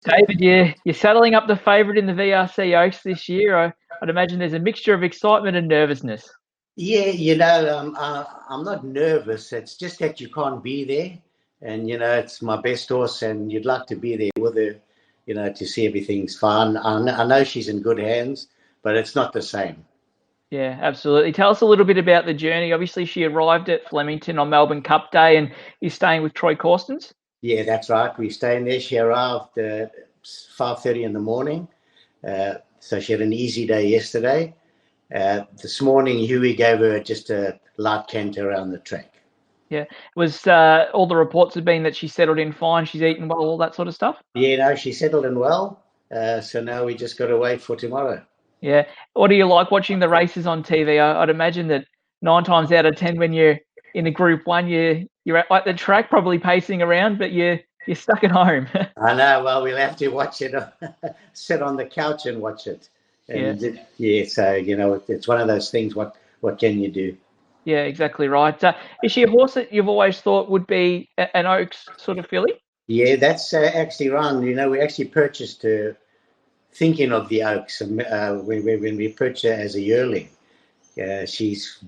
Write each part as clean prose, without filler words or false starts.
David, you're saddling up the favourite in the VRC Oaks this year. I'd imagine there's a mixture of excitement and nervousness. Yeah, I'm not nervous. It's just that you can't be there. And, it's my best horse and you'd like to be there with her, to see everything's fine. I know she's in good hands, but it's not the same. Yeah, absolutely. Tell us a little bit about the journey. Obviously, she arrived at Flemington on Melbourne Cup Day and is staying with Troy Corstens. Yeah, that's right. We're staying there. She arrived at 5:30 in the morning. So she had an easy day yesterday. This morning, Huey gave her just a light canter around the track. Yeah. Was all the reports have been that she settled in fine, she's eaten well, all that sort of stuff? Yeah, no, she settled in well. So now we just got to wait for tomorrow. Yeah. What do you like watching the races on TV? I'd imagine that 9 times out of 10 when you're in a Group 1, you're at the track probably pacing around, but you're stuck at home. I know. Well, we'll have to watch it, sit on the couch and watch it. And so, it's one of those things. What can you do? Yeah, exactly right. Is she a horse that you've always thought would be an Oaks sort of filly? Yeah, that's actually wrong. We actually purchased her thinking of the Oaks when we purchased her as a yearling. She's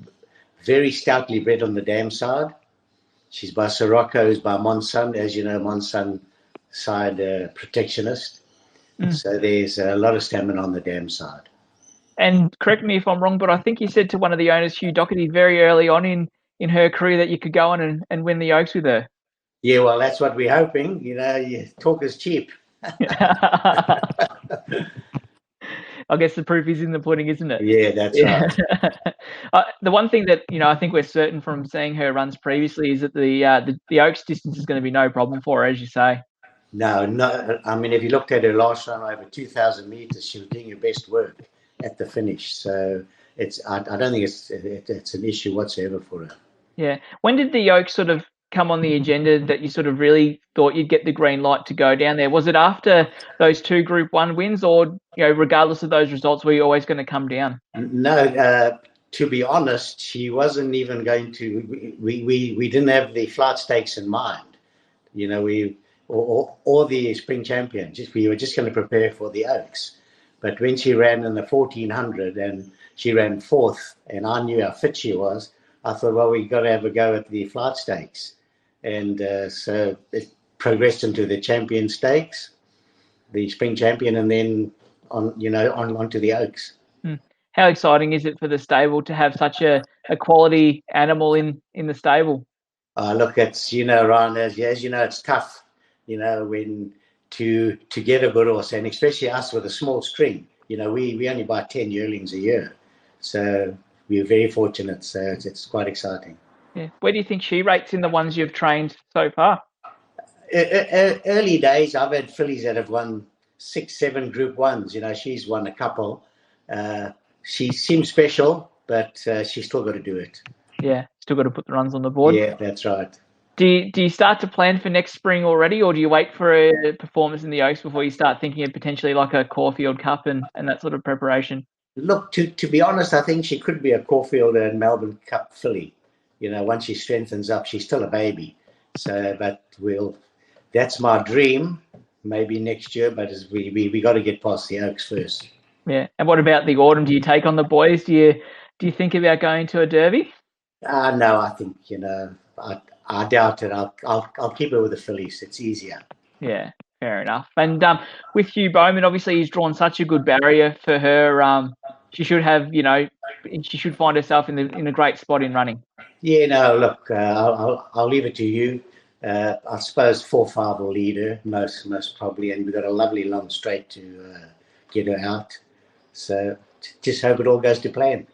very stoutly bred on the dam side. She's by Sirocco, who's by Monsun. As you know, Monsun side protectionist. So there's a lot of stamina on the dam side. And correct me if I'm wrong, but I think you said to one of the owners, Hugh Doherty, very early on in her career that you could go on and win the Oaks with her. Yeah, well, that's what we're hoping. Talk is cheap. I guess the proof is in the pudding, isn't it? Yeah, that's right. The one thing that I think we're certain from seeing her runs previously is that the Oaks distance is going to be no problem for her, as you say. No. I mean, if you looked at her last run over 2,000 meters, she was doing her best work at the finish. So I don't think it's an issue whatsoever for her. Yeah. When did the Oaks sort of come on the agenda that you sort of really thought you'd get the green light to go down there? Was it after those 2 Group 1 wins, or regardless of those results, were you always going to come down? No, to be honest, she wasn't even going to. We didn't have the flight stakes in mind. Or the spring champion. We were just going to prepare for the Oaks. But when she ran in the 1400 and she ran 4th, and I knew how fit she was, I thought, well, we got to have a go at the flight stakes. And so it progressed into the champion stakes, the spring champion, and then onto the Oaks. How exciting is it for the stable to have such a quality animal in the stable? Look, it's Ryan, as you know, it's tough. When to get a good horse, and especially us with a small string. We only buy 10 yearlings a year, so we're very fortunate. So it's quite exciting. Yeah. Where do you think she rates in the ones you've trained so far? Early days, I've had fillies that have won 6, 7 Group 1s. She's won a couple. She seems special, but she's still got to do it. Yeah, still got to put the runs on the board. Yeah, that's right. Do you start to plan for next spring already, or do you wait for a performance in the Oaks before you start thinking of potentially like a Caulfield Cup and that sort of preparation? Look, to be honest, I think she could be a Caulfield and Melbourne Cup filly. Once she strengthens up, she's still a baby. So, but that's my dream. Maybe next year, but we got to get past the Oaks first. Yeah. And what about the autumn? Do you take on the boys? Do you think about going to a Derby? No, I think I doubt it. I'll keep it with the fillies. It's easier. Yeah, fair enough. And with Hugh Bowman, obviously he's drawn such a good barrier for her. She should have, she should find herself in a great spot in running. Yeah, no, look, I'll leave it to you. I suppose 4-5 will lead her most probably, and we've got a lovely long straight to get her out. So just hope it all goes to plan.